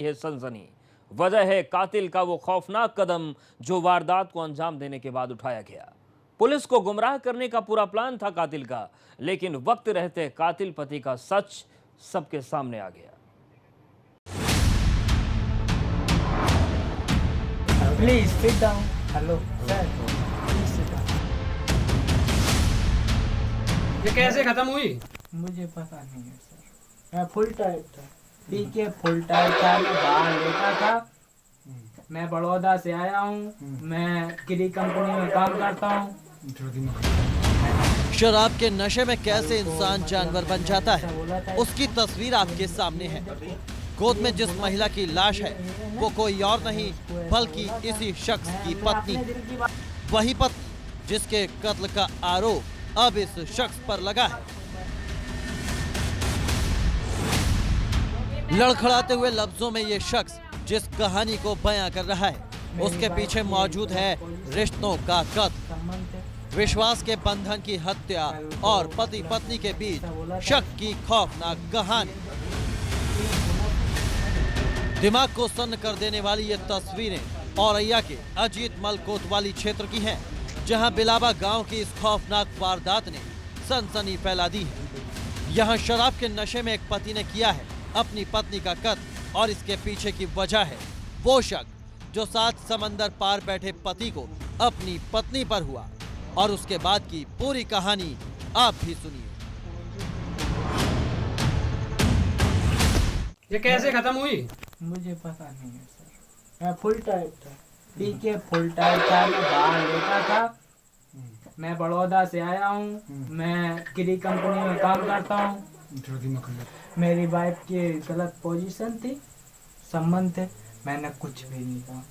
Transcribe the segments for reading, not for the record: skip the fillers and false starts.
यह सनसनी वजह है कातिल का वो खौफनाक कदम जो वारदात को अंजाम देने के बाद उठाया गया। पुलिस को गुमराह करने का पूरा प्लान था कातिल का, लेकिन वक्त रहते कातिल पति का सच सबके सामने आ गया। Please sit down. Hello, sir. Please sit down. ये कैसे खत्म हुई? मुझे पता नहीं है सर। मैं फुल टाइट था। पी के फुल टाइट था। मैं बाहर लेटा था। मैं बड़ौदा से आया हूँ। मैं किरी कंपनी में काम करता हूँ। शराब के नशे में कैसे इंसान जानवर बन जाता है, उसकी तस्वीर आपके सामने है। गोद में जिस महिला की लाश है वो कोई और नहीं बल्कि इसी शख्स की पत्नी, वही पत्नी जिसके कत्ल का आरोप अब इस शख्स पर लगा है। लड़खड़ाते हुए लफ्जों में ये शख्स जिस कहानी को बयां कर रहा है, उसके पीछे मौजूद है रिश्तों का कत्ल, विश्वास के बंधन की हत्या और पति पत्नी के बीच शक की खौफनाक कहानी। दिमाग को सन्न कर देने वाली ये तस्वीरें औरैया के अजीत मल कोतवाली क्षेत्र की हैं, जहां बिलाबा गांव की इस खौफनाक वारदात ने सनसनी फैला दी है। यहां शराब के नशे में एक पति ने किया है अपनी पत्नी का कत्ल और इसके पीछे की वजह है वो शक जो 7 समंदर पार बैठे पति को अपनी पत्नी पर हुआ। और उसके बाद की पूरी कहानी आप भी सुनिए। ये कैसे खत्म हुई? मुझे पता नहीं है सर। मैं फुल टाइट था। पी के फुल टाइट था। मैं बाहर लेटा था। मैं बड़ौदा से आया हूँ। मैं किरी कंपनी में काम करता हूँ। मेरी वाइफ की गलत पोजीशन थी, संबंध थे। मैंने कुछ भी नहीं कहा।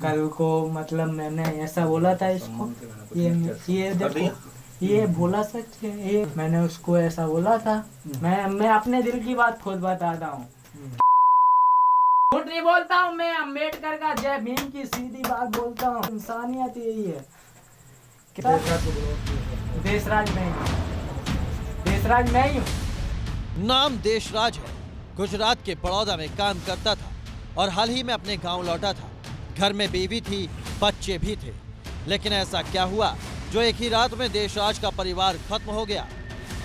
कल को मतलब मैंने ऐसा बोला था इसको, ये देखो ये बोला सच है। ये मैंने उसको ऐसा बोला था। मैं अपने दिल की बात खुद बताता हूँ, झूठ नहीं बोलता हूँ। मैं अम्बेडकर का जय भीम की सीधी बात बोलता हूँ। इंसानियत यही है। देशराज नहीं, देशराज नहीं हूँ। नाम देशराज है। गुजरात के बड़ौदा में काम करता था और हाल ही में अपने गांव लौटा था। घर में बीवी थी, बच्चे भी थे। लेकिन ऐसा क्या हुआ जो एक ही रात में देशराज का परिवार खत्म हो गया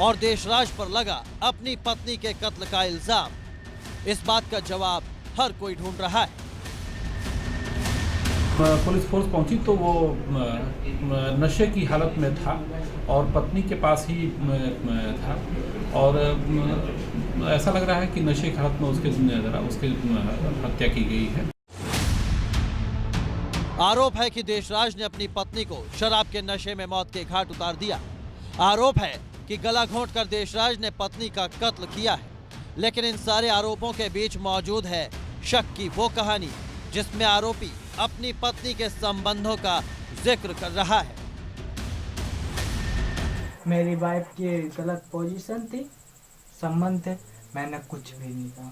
और देशराज पर लगा अपनी पत्नी के कत्ल का इल्जाम? इस बात का जवाब हर कोई ढूंढ रहा है। पुलिस फोर्स पहुंची तो वो नशे की हालत में था और पत्नी के पास ही था और ऐसा लग रहा है कि नशे की हालत में उसके हत्या की गई है। आरोप है कि देशराज ने अपनी पत्नी को शराब के नशे में मौत के घाट उतार दिया। आरोप है कि गला घोंटकर देशराज ने पत्नी का कत्ल किया है। लेकिन इन सारे आरोपों के बीच मौजूद है शक की वो कहानी जिसमें आरोपी अपनी पत्नी के संबंधों का जिक्र कर रहा है। मेरी वाइफ की गलत पोजीशन थी, संबंध थे। मैंने कुछ भी नहीं कहा।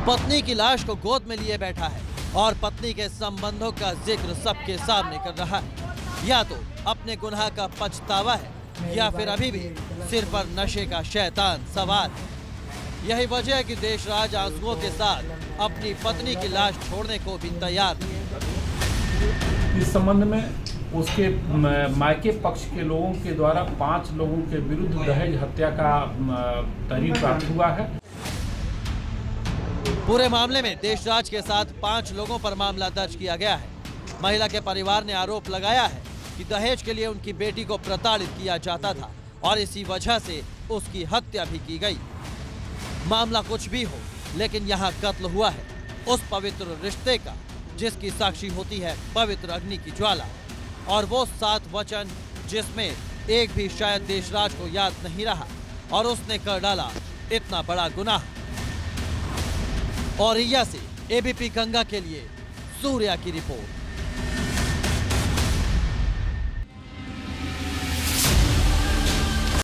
पत्नी की लाश को गोद में लिए बैठा है और पत्नी के संबंधों का जिक्र सबके सामने कर रहा है। या तो अपने गुनाह का पछतावा है या फिर अभी भी सिर पर नशे का शैतान सवार है। यही वजह है कि देशराज आंसुओं के साथ अपनी पत्नी की लाश छोड़ने को भी तैयार नहीं। इस संबंध में उसके मायके पक्ष के लोगों के द्वारा 5 लोगों के विरुद्ध दहेज हत्या का तहरीर प्राप्त हुआ है। पूरे मामले में देशराज के साथ 5 लोगों पर मामला दर्ज किया गया है। महिला के परिवार ने आरोप लगाया है कि दहेज के लिए उनकी बेटी को प्रताड़ित किया जाता था और इसी वजह से उसकी हत्या भी की गई। मामला कुछ भी हो, लेकिन यहाँ कत्ल हुआ है उस पवित्र रिश्ते का जिसकी साक्षी होती है पवित्र अग्नि की ज्वाला और वो 7 वचन जिसमें एक भी शायद देशराज को याद नहीं रहा और उसने कर डाला इतना बड़ा गुनाह। औरैया से एबीपी गंगा के लिए सूर्या की रिपोर्ट।